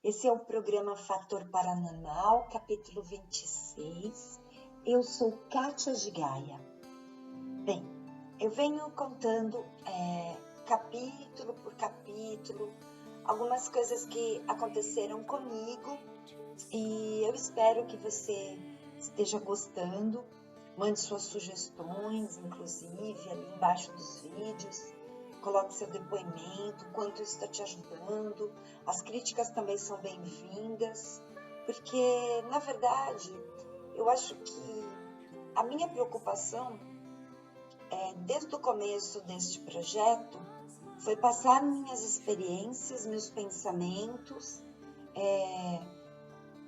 Esse é o programa Fator Paranormal, capítulo 26. Eu sou Kátia de Gaia. Bem, eu venho contando capítulo por capítulo algumas coisas que aconteceram comigo e eu espero que você esteja gostando. Mande suas sugestões, inclusive, ali embaixo dos vídeos. Coloque seu depoimento, quanto isso está te ajudando. As críticas também são bem-vindas, porque, na verdade, eu acho que a minha preocupação, desde o começo deste projeto, foi passar minhas experiências, meus pensamentos,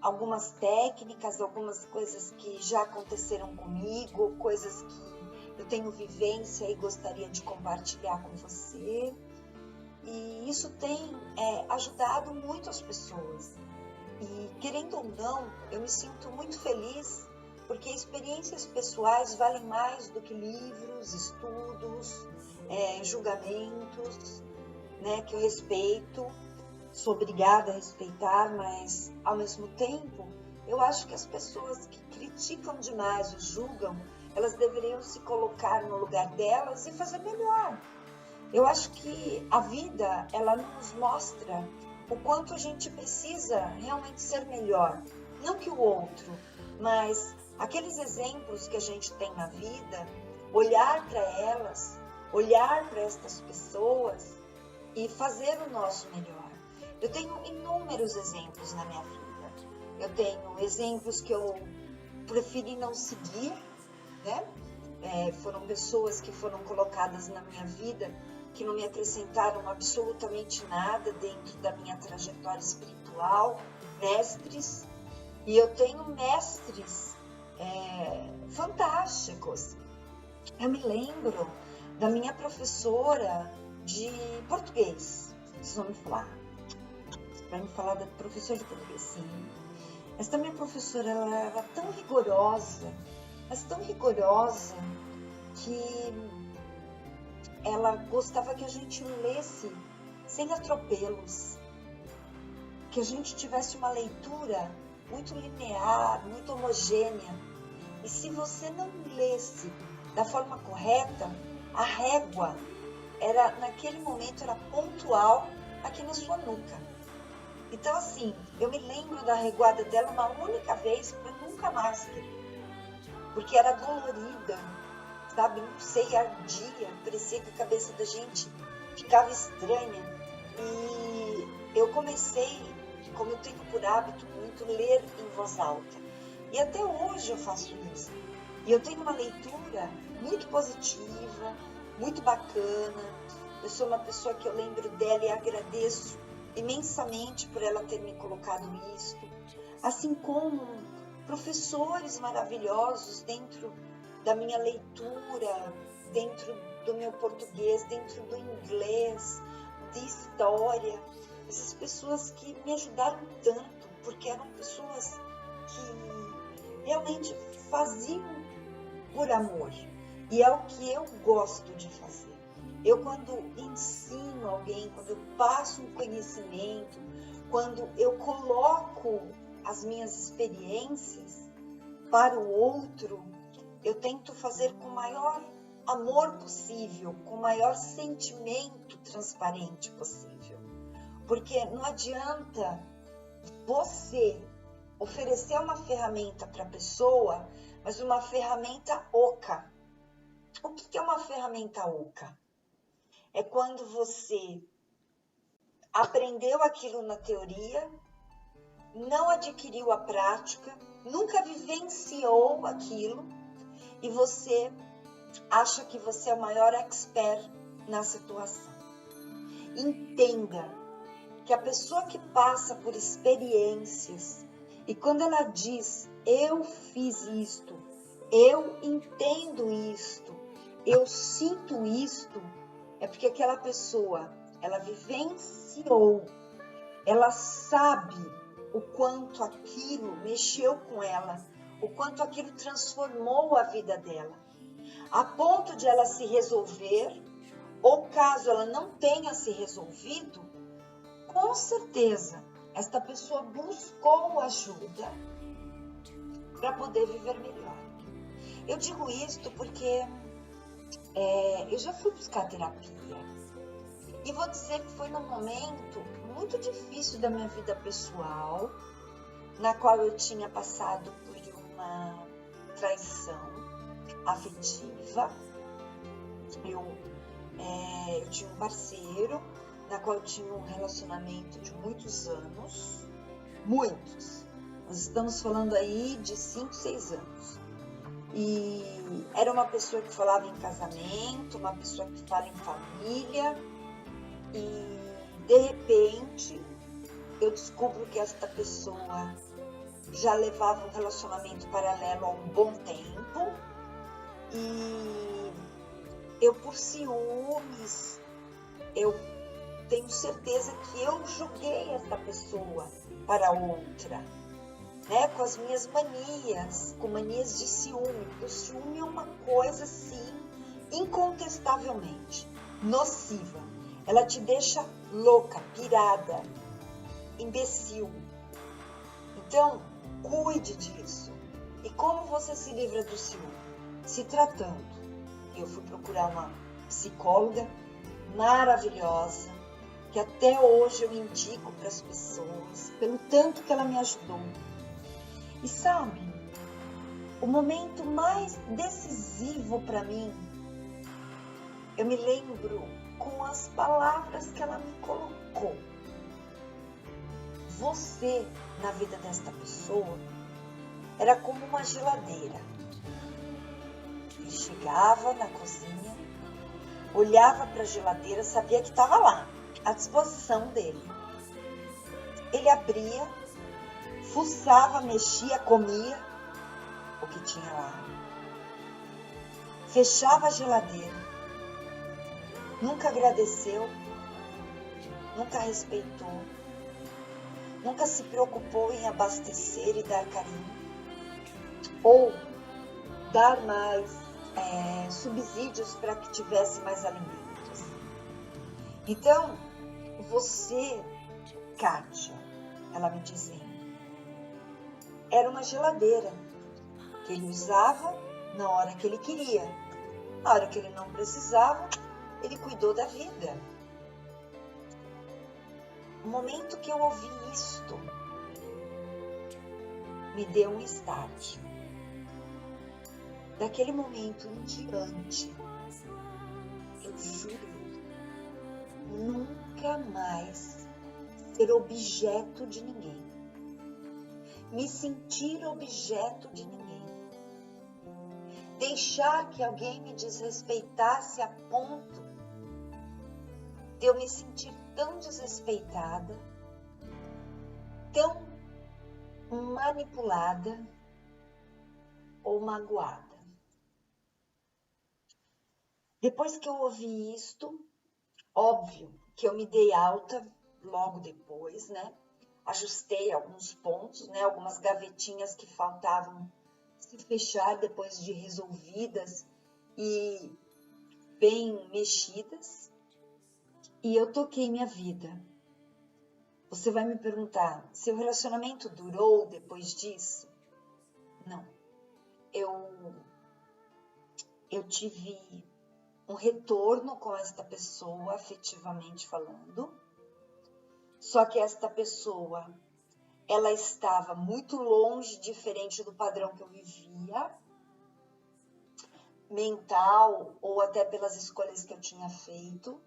algumas técnicas, algumas coisas que já aconteceram comigo, coisas que eu tenho vivência e gostaria de compartilhar com você. E isso tem ajudado muito as pessoas. E, querendo ou não, eu me sinto muito feliz, porque experiências pessoais valem mais do que livros, estudos, julgamentos, né, que eu respeito. Sou obrigada a respeitar, mas, ao mesmo tempo, eu acho que as pessoas que criticam demais ou julgam, elas deveriam se colocar no lugar delas e fazer melhor. Eu acho que a vida, ela nos mostra o quanto a gente precisa realmente ser melhor. Não que o outro, mas aqueles exemplos que a gente tem na vida, olhar para elas, olhar para estas pessoas e fazer o nosso melhor. Eu tenho inúmeros exemplos na minha vida. Eu tenho exemplos que eu preferi não seguir, né? Foram pessoas que foram colocadas na minha vida que não me acrescentaram absolutamente nada dentro da minha trajetória espiritual, mestres, e eu tenho mestres fantásticos. Eu me lembro da minha professora de português. Vocês vão me falar. Vai me falar da professora de português, sim. Essa minha professora, ela era tão rigorosa, mas tão rigorosa, que ela gostava que a gente lesse sem atropelos, que a gente tivesse uma leitura muito linear, muito homogênea. E se você não lesse da forma correta, a régua naquele momento era pontual aqui na sua nuca. Então, assim, eu me lembro da reguada dela uma única vez para nunca mais querer. Porque era dolorida, sabe? Não sei, ardia, parecia que a cabeça da gente ficava estranha. E eu comecei, como eu tenho por hábito muito, ler em voz alta. E até hoje eu faço isso. E eu tenho uma leitura muito positiva, muito bacana. Eu sou uma pessoa que eu lembro dela e agradeço imensamente por ela ter me colocado isto. Assim como professores maravilhosos dentro da minha leitura, dentro do meu português, dentro do inglês, de história. Essas pessoas que me ajudaram tanto, porque eram pessoas que realmente faziam por amor. E é o que eu gosto de fazer. Eu, quando ensino alguém, quando eu passo um conhecimento, quando eu coloco as minhas experiências para o outro, eu tento fazer com o maior amor possível, com o maior sentimento transparente possível. Porque não adianta você oferecer uma ferramenta para a pessoa, mas uma ferramenta oca. O que é uma ferramenta oca? É quando você aprendeu aquilo na teoria, não adquiriu a prática, nunca vivenciou aquilo e você acha que você é o maior expert na situação. Entenda que a pessoa que passa por experiências e quando ela diz, eu fiz isto, eu entendo isto, eu sinto isto, é porque aquela pessoa ela vivenciou, ela sabe o quanto aquilo mexeu com ela, o quanto aquilo transformou a vida dela, a ponto de ela se resolver, ou caso ela não tenha se resolvido, com certeza esta pessoa buscou ajuda para poder viver melhor. Eu digo isto porque eu já fui buscar terapia e vou dizer que foi num momento muito difícil da minha vida pessoal, na qual eu tinha passado por uma traição afetiva. Eu tinha um parceiro na qual eu tinha um relacionamento de muitos anos, muitos. Nós estamos falando aí de 5, 6 anos. E era uma pessoa que falava em casamento, uma pessoa que fala em família. E de repente eu descubro que esta pessoa já levava um relacionamento paralelo há um bom tempo. E eu, por ciúmes, eu tenho certeza que eu julguei essa pessoa para outra, né? Com as minhas manias, com manias de ciúme. Porque o ciúme é uma coisa, sim, incontestavelmente nociva. Ela te deixa louca, pirada, imbecil. Então, cuide disso. E como você se livra do ciúme? Se tratando. Eu fui procurar uma psicóloga maravilhosa, que até hoje eu indico para as pessoas, pelo tanto que ela me ajudou. E sabe, o momento mais decisivo para mim, eu me lembro com as palavras que ela me colocou. Você, na vida desta pessoa, era como uma geladeira. Ele chegava na cozinha, olhava para a geladeira, sabia que estava lá, à disposição dele. Ele abria, fuçava, mexia, comia o que tinha lá. Fechava a geladeira. Nunca agradeceu, nunca respeitou, nunca se preocupou em abastecer e dar carinho, ou dar mais subsídios para que tivesse mais alimentos. Então, você, Kátia, ela me dizia, era uma geladeira que ele usava na hora que ele queria. Na hora que ele não precisava, ele cuidou da vida. No momento que eu ouvi isto, me deu um start. Daquele momento em diante, eu jurei nunca mais ser objeto de ninguém. Me sentir objeto de ninguém. Deixar que alguém me desrespeitasse a ponto de eu me sentir tão desrespeitada, tão manipulada ou magoada. Depois que eu ouvi isto, óbvio que eu me dei alta logo depois, né? Ajustei alguns pontos, né? Algumas gavetinhas que faltavam se fechar depois de resolvidas e bem mexidas. E eu toquei minha vida. Você vai me perguntar, seu relacionamento durou depois disso? Não. Eu tive um retorno com esta pessoa, afetivamente falando. Só que esta pessoa, ela estava muito longe, diferente do padrão que eu vivia, mental ou até pelas escolhas que eu tinha feito.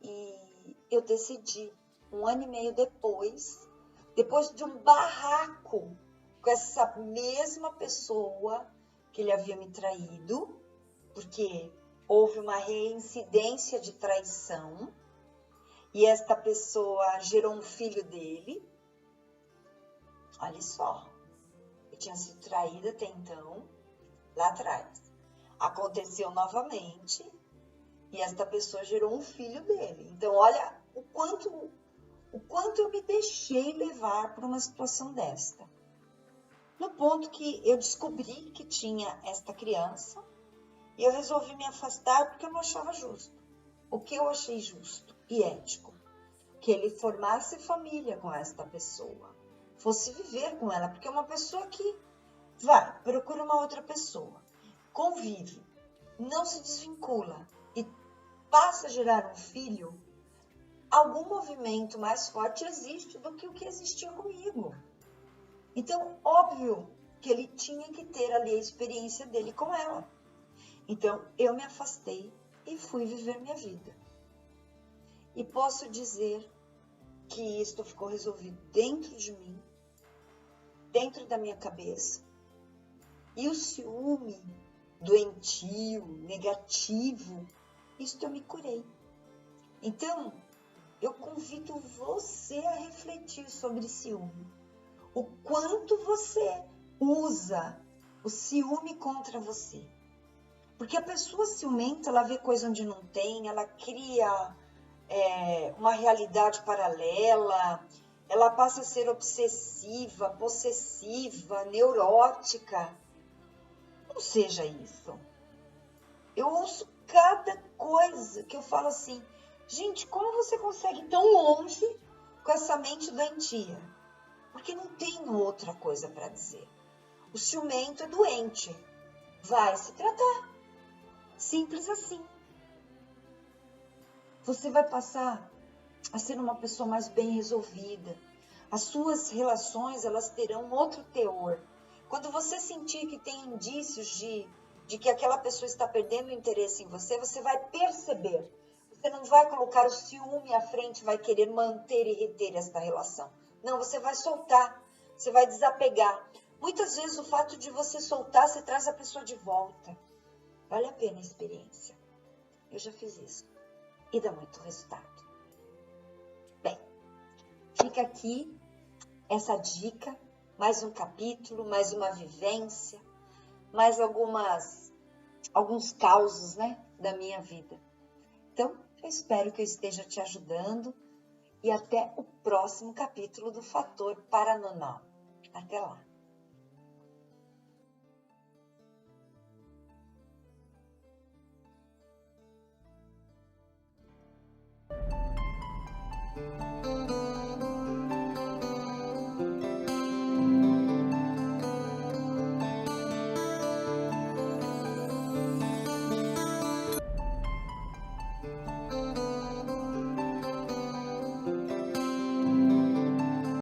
E eu decidi, 1 ano e meio depois de um barraco com essa mesma pessoa que ele havia me traído, porque houve uma reincidência de traição e esta pessoa gerou um filho dele. Olha só, eu tinha sido traída até então, lá atrás. Aconteceu novamente E esta pessoa gerou um filho dele. Então, olha o quanto eu me deixei levar por uma situação desta. No ponto que eu descobri que tinha esta criança, e eu resolvi me afastar porque eu não achava justo. O que eu achei justo e ético? Que ele formasse família com esta pessoa, fosse viver com ela, porque é uma pessoa que vai, procura uma outra pessoa, convive, não se desvincula e passa a gerar um filho, algum movimento mais forte existe do que o que existia comigo. Então, óbvio que ele tinha que ter ali a experiência dele com ela. Então, eu me afastei e fui viver minha vida. E posso dizer que isto ficou resolvido dentro de mim, dentro da minha cabeça. E o ciúme doentio, negativo, isto eu me curei. Então, eu convido você a refletir sobre ciúme. O quanto você usa o ciúme contra você. Porque a pessoa ciumenta, ela vê coisa onde não tem, ela cria uma realidade paralela, ela passa a ser obsessiva, possessiva, neurótica. Não seja isso. Eu ouço cada coisa que eu falo assim, gente, como você consegue ir tão longe com essa mente doentia? Porque não tenho outra coisa para dizer. O ciumento é doente, vai se tratar. Simples assim. Você vai passar a ser uma pessoa mais bem resolvida. As suas relações, elas terão outro teor. Quando você sentir que tem indícios de que aquela pessoa está perdendo interesse em você, você vai perceber. Você não vai colocar o ciúme à frente, vai querer manter e reter esta relação. Não, você vai soltar, você vai desapegar. Muitas vezes o fato de você soltar, você traz a pessoa de volta. Vale a pena a experiência. Eu já fiz isso. E dá muito resultado. Bem, fica aqui essa dica, mais um capítulo, mais uma vivência, mais alguns causos, né, da minha vida. Então, eu espero que eu esteja te ajudando e até o próximo capítulo do Fator Paranormal. Até lá!